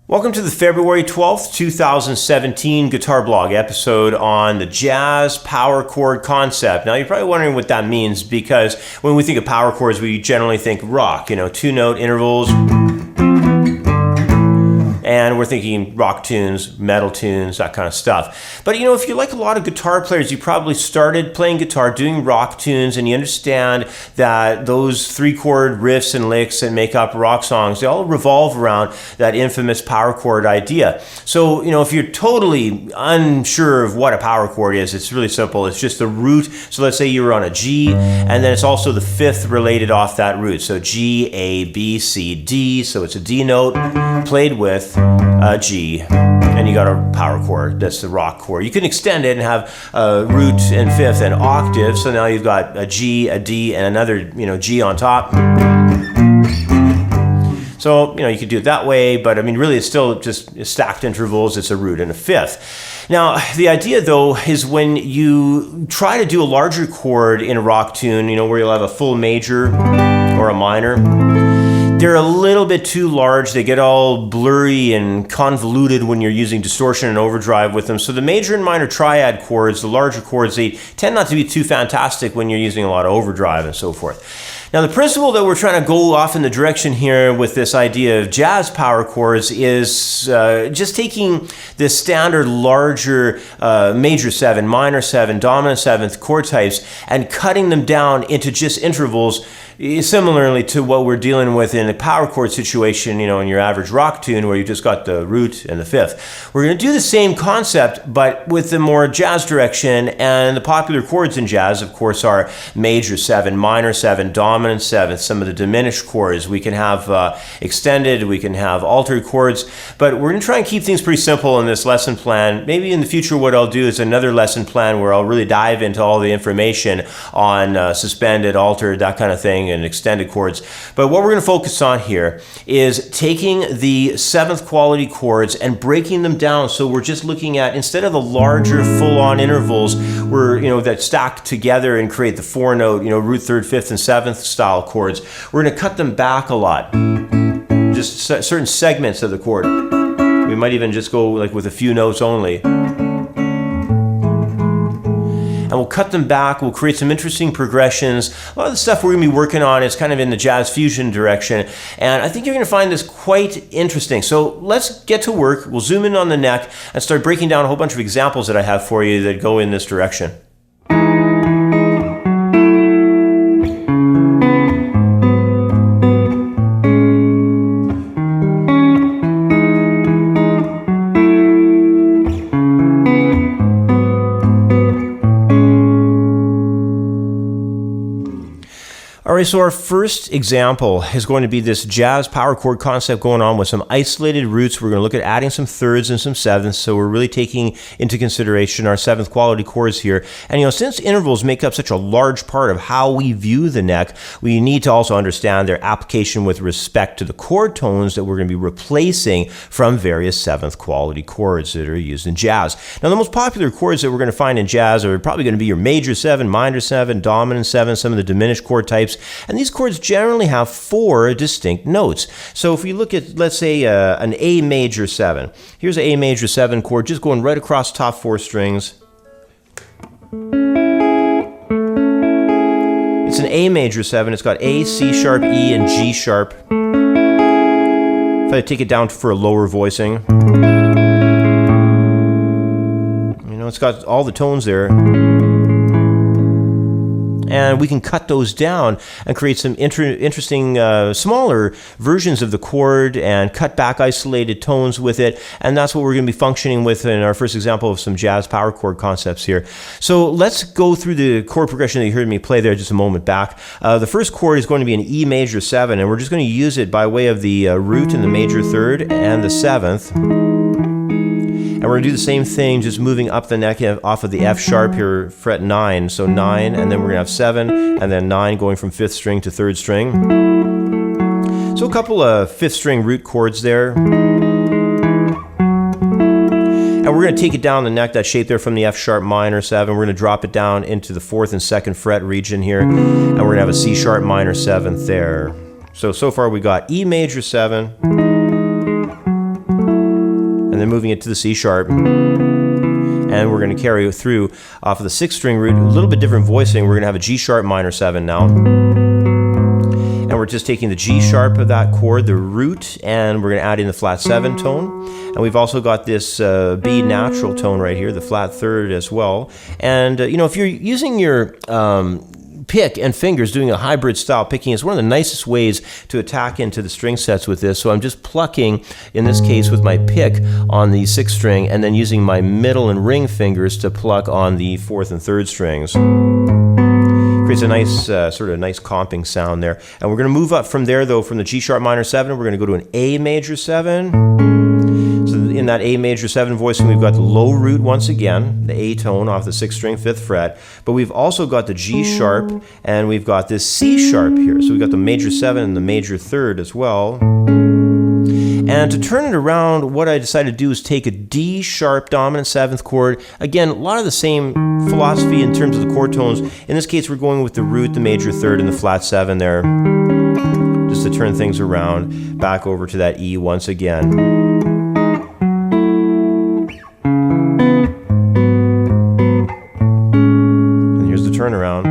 Welcome to the February 12th, 2017 Guitar Blog episode on the jazz power chord concept. Now, you're probably wondering what that means because when we think of power chords, we generally think rock, two-note intervals. And we're thinking rock tunes, metal tunes, that kind of stuff. But if you're like a lot of guitar players, you probably started playing guitar doing rock tunes, and you understand that those three-chord riffs and licks that make up rock songs, they all revolve around that infamous power chord idea. So, if you're totally unsure of what a power chord is, it's really simple. It's just the root. So let's say you were on a G, and then it's also the fifth related off that root. So G, A, B, C, D. So it's a D note played with a G, and you got a power chord. That's the rock chord. You can extend it and have a root and fifth and octave. So now you've got a G, a D, and another G on top. So you could do it that way, but really it's still just stacked intervals. It's a root and a fifth. Now the idea though is when you try to do a larger chord in a rock tune, where you'll have a full major or a minor. They're a little bit too large. They get all blurry and convoluted when you're using distortion and overdrive with them. So the major and minor triad chords, the larger chords, they tend not to be too fantastic when you're using a lot of overdrive and so forth. Now the principle that we're trying to go off in the direction here with this idea of jazz power chords is just taking the standard larger major 7, minor 7, dominant 7th chord types and cutting them down into just intervals, similarly to what we're dealing with in a power chord situation, in your average rock tune where you just got the root and the fifth. We're going to do the same concept, but with the more jazz direction, and the popular chords in jazz, of course, are major 7, minor 7, dominant 7th, some of the diminished chords. We can have extended, we can have altered chords, but we're going to try and keep things pretty simple in this lesson plan. Maybe in the future what I'll do is another lesson plan where I'll really dive into all the information on suspended, altered, that kind of thing, and extended chords. But what we're going to focus on here is taking the 7th quality chords and breaking them down. So we're just looking at, instead of the larger full-on intervals that stack together and create the 4-note, root, 3rd, 5th, and 7th style chords, we're going to cut them back a lot. Just certain segments of the chord. We might even just go like with a few notes only. And we'll cut them back, we'll create some interesting progressions. A lot of the stuff we're going to be working on is kind of in the jazz fusion direction, and I think you're going to find this quite interesting. So let's get to work. We'll zoom in on the neck and start breaking down a whole bunch of examples that I have for you that go in this direction. Alright, so our first example is going to be this jazz power chord concept going on with some isolated roots. We're going to look at adding some thirds and some sevenths, so we're really taking into consideration our 7th quality chords here. And since intervals make up such a large part of how we view the neck, we need to also understand their application with respect to the chord tones that we're going to be replacing from various 7th quality chords that are used in jazz. Now, the most popular chords that we're going to find in jazz are probably going to be your major 7, minor 7, dominant 7, some of the diminished chord types. And these chords generally have 4 distinct notes. So if we look at, let's say, an A major 7. Here's an A major 7 chord just going right across the top 4 strings. It's an A major 7. It's got A, C sharp, E, and G sharp. If I take it down for a lower voicing, it's got all the tones there. And we can cut those down and create some interesting smaller versions of the chord and cut back isolated tones with it. And that's what we're going to be functioning with in our first example of some jazz power chord concepts here. So let's go through the chord progression that you heard me play there just a moment back. The first chord is going to be an E major 7, and we're just going to use it by way of the root in the major 3rd and the 7th. And we're going to do the same thing, just moving up the neck off of the F sharp here, fret 9. So 9, and then we're going to have 7, and then 9 going from 5th string to 3rd string. So a couple of 5th string root chords there. And we're going to take it down the neck, that shape there from the F sharp minor 7. We're going to drop it down into the 4th and 2nd fret region here. And we're going to have a C sharp minor 7th there. So far we got E major 7. then moving it to the C sharp. And we're going to carry through off of the 6th string root, a little bit different voicing. We're going to have a G sharp minor 7 now. And we're just taking the G sharp of that chord, the root, and we're going to add in the flat 7 tone. And we've also got this B natural tone right here, the flat 3rd as well. And, you know, if you're using your pick and fingers, doing a hybrid style picking is one of the nicest ways to attack into the string sets with this. So I'm just plucking, in this case with my pick on the 6th string, and then using my middle and ring fingers to pluck on the 4th and 3rd strings. Creates a nice sort of nice comping sound there. And we're going to move up from there though, from the G sharp minor 7, we're going to go to an A major 7. So in that A major 7 voicing, we've got the low root once again, the A tone off the 6th string, 5th fret, but we've also got the G sharp, and we've got this C sharp here. So we've got the major 7 and the major 3rd as well. And to turn it around, what I decided to do is take a D sharp dominant 7th chord. Again, a lot of the same philosophy in terms of the chord tones. In this case, we're going with the root, the major 3rd, and the flat 7 there, just to turn things around, back over to that E once again. Turnaround.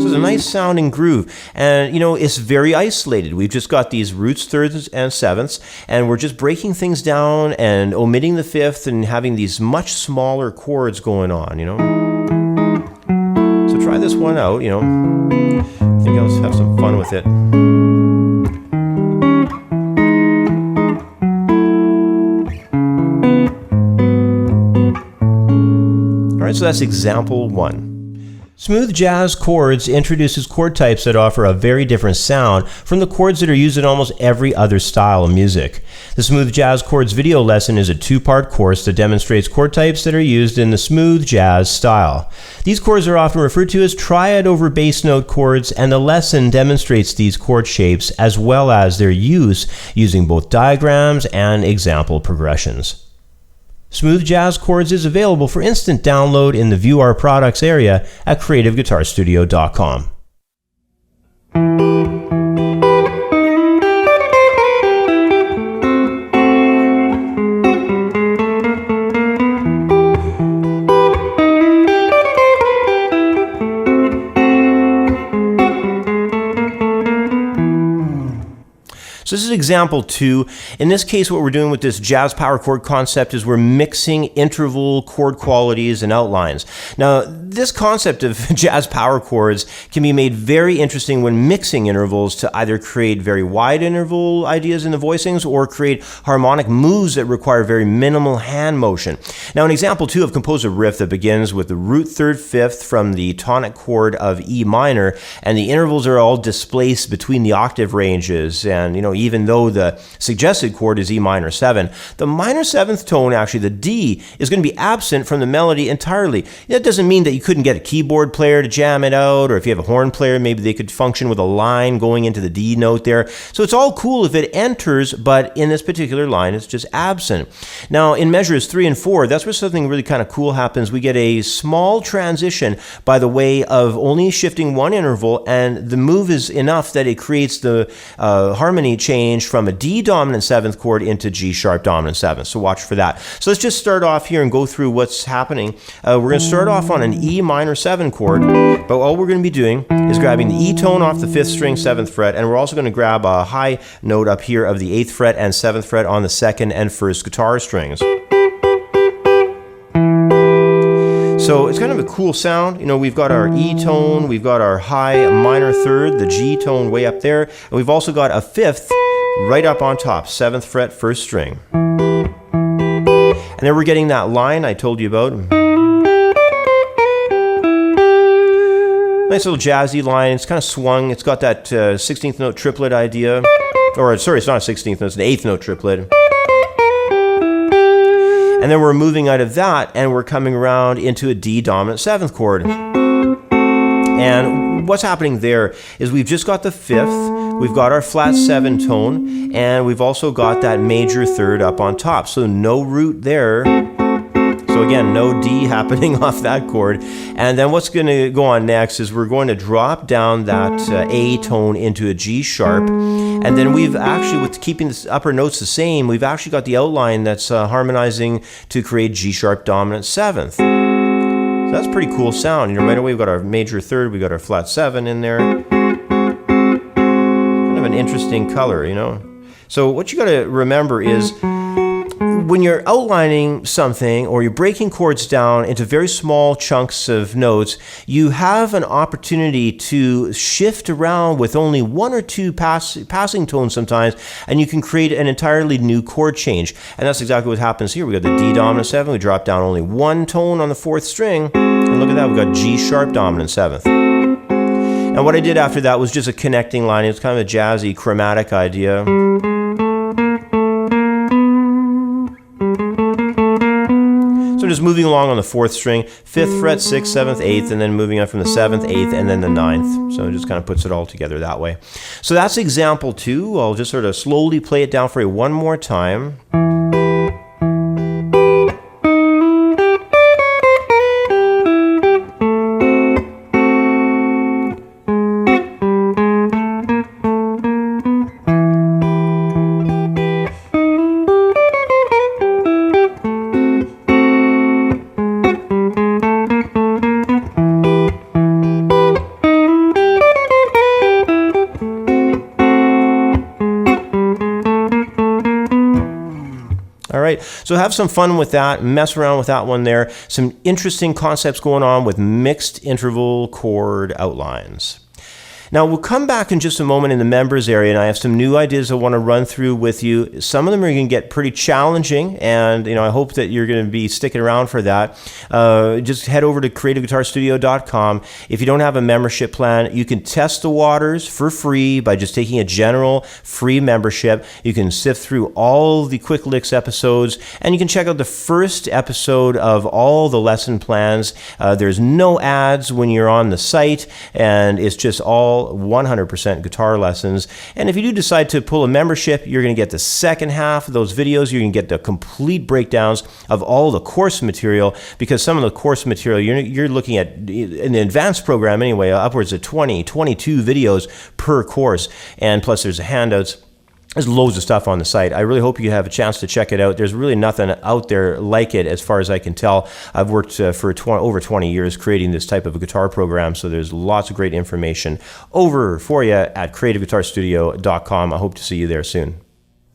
So it's a nice sounding groove, and you know, it's very isolated. We've just got these roots, 3rds, and 7ths, and we're just breaking things down and omitting the 5th and having these much smaller chords going on, you know. So try this one out, you know. I think I'll have some fun with it. All right, so that's example 1. Smooth jazz chords introduces chord types that offer a very different sound from the chords that are used in almost every other style of music. The Smooth Jazz Chords video lesson is a 2-part course that demonstrates chord types that are used in the smooth jazz style. These chords are often referred to as triad over bass note chords, and the lesson demonstrates these chord shapes as well as their use using both diagrams and example progressions. Smooth Jazz Chords is available for instant download in the View Our Products area at creativeguitarstudio.com. So this is example 2. In this case, what we're doing with this jazz power chord concept is we're mixing interval chord qualities and outlines. Now, this concept of jazz power chords can be made very interesting when mixing intervals to either create very wide interval ideas in the voicings or create harmonic moves that require very minimal hand motion. Now, in example 2, I've composed a riff that begins with the root 3rd 5th from the tonic chord of E minor, and the intervals are all displaced between the octave ranges, and you know, even though the suggested chord is E minor 7, the minor 7th tone, actually the D, is going to be absent from the melody entirely. That doesn't mean that you couldn't get a keyboard player to jam it out, or if you have a horn player, maybe they could function with a line going into the D note there. So it's all cool if it enters, but in this particular line, it's just absent. Now, in measures 3 and 4, that's where something really kind of cool happens. We get a small transition by the way of only shifting one interval, and the move is enough that it creates the harmony change from a D dominant 7th chord into G sharp dominant 7th. So watch for that. So let's just start off here and go through what's happening. We're going to start off on an E minor 7 chord, but all we're going to be doing is grabbing the E tone off the 5th string 7th fret, and we're also going to grab a high note up here of the 8th fret and 7th fret on the 2nd and 1st guitar strings. So it's kind of a cool sound. You know, we've got our E tone, we've got our high minor 3rd, the G tone way up there, and we've also got a 5th right up on top, 7th fret, 1st string. And then we're getting that line I told you about. Nice little jazzy line. It's kind of swung. It's got that 16th note triplet idea. Or, sorry, it's not a 16th note, it's an 8th note triplet. And then we're moving out of that, and we're coming around into a D dominant 7th chord. And what's happening there is we've just got the 5th, we've got our flat 7 tone, and we've also got that major 3rd up on top. So no root there. So again, no D happening off that chord. And then what's going to go on next is we're going to drop down that A tone into a G sharp. And then we've actually, with keeping the upper notes the same, we've actually got the outline that's harmonizing to create G sharp dominant 7th. So that's a pretty cool sound. You know, right away we've got our major third, we've got our flat 7 in there. Kind of an interesting color, you know. So what you got to remember is, when you're outlining something or you're breaking chords down into very small chunks of notes, you have an opportunity to shift around with only one or two passing tones sometimes, and you can create an entirely new chord change. And that's exactly what happens here. We got the D dominant 7, we drop down only one tone on the 4th string, and look at that, we got G sharp dominant 7th. And what I did after that was just a connecting line. It's kind of a jazzy chromatic idea. So just moving along on the 4th string, 5th fret, 6th, 7th, 8th, and then moving on from the 7th, 8th, and then the 9th. So it just kind of puts it all together that way. So that's example 2. I'll just sort of slowly play it down for you one more time. All right, so have some fun with that, mess around with that one there. Some interesting concepts going on with mixed interval chord outlines. Now, we'll come back in just a moment in the members area, and I have some new ideas I want to run through with you. Some of them are going to get pretty challenging, and I hope that you're going to be sticking around for that. Just head over to creativeguitarstudio.com. If you don't have a membership plan, you can test the waters for free by just taking a general free membership. You can sift through all the Quick Licks episodes, and you can check out the first episode of all the lesson plans. There's no ads when you're on the site, and it's just all 100% guitar lessons. And if you do decide to pull a membership, you're going to get the second half of those videos. You're going to get the complete breakdowns of all the course material, because some of the course material you're looking at in the advanced program anyway, upwards of 20, 22 videos per course. And plus there's the handouts. There's loads of stuff on the site. I really hope you have a chance to check it out. There's really nothing out there like it as far as I can tell. I've worked for over 20 years creating this type of a guitar program, so there's lots of great information over for you at creativeguitarstudio.com. I hope to see you there soon.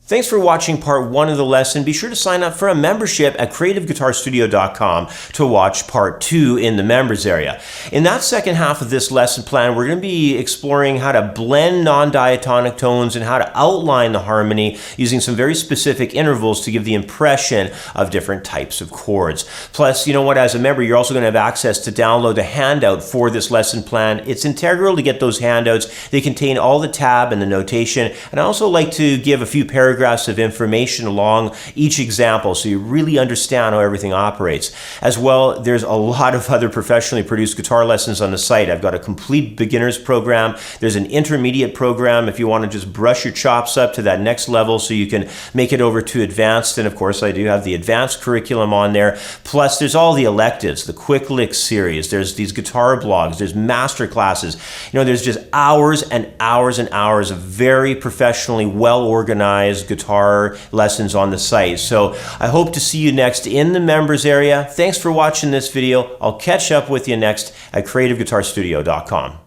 Thanks for watching part 1 of the lesson. Be sure to sign up for a membership at creativeguitarstudio.com to watch part 2 in the members area. In that second half of this lesson plan, we're going to be exploring how to blend non-diatonic tones and how to outline the harmony using some very specific intervals to give the impression of different types of chords. Plus, you know what, as a member, you're also going to have access to download the handout for this lesson plan. It's integral to get those handouts. They contain all the tab and the notation. And I also like to give a few paragraphs of information along each example so you really understand how everything operates. As well, there's a lot of other professionally produced guitar lessons on the site. I've got a complete beginner's program. There's an intermediate program if you want to just brush your chops up to that next level so you can make it over to advanced. And of course, I do have the advanced curriculum on there. Plus, there's all the electives, the Quick Licks series. There's these guitar blogs. There's master classes. There's just hours and hours and hours of very professionally well-organized guitar lessons on the site. So I hope to see you next in the members area. Thanks for watching this video. I'll catch up with you next at creativeguitarstudio.com.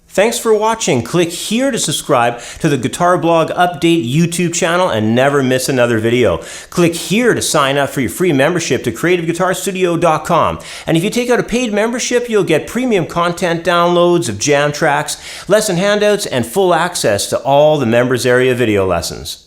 Thanks for watching. Click here to subscribe to the Guitar Blog Update YouTube channel and never miss another video. Click here to sign up for your free membership to creativeguitarstudio.com. And if you take out a paid membership, you'll get premium content downloads of jam tracks, lesson handouts, and full access to all the members area video lessons.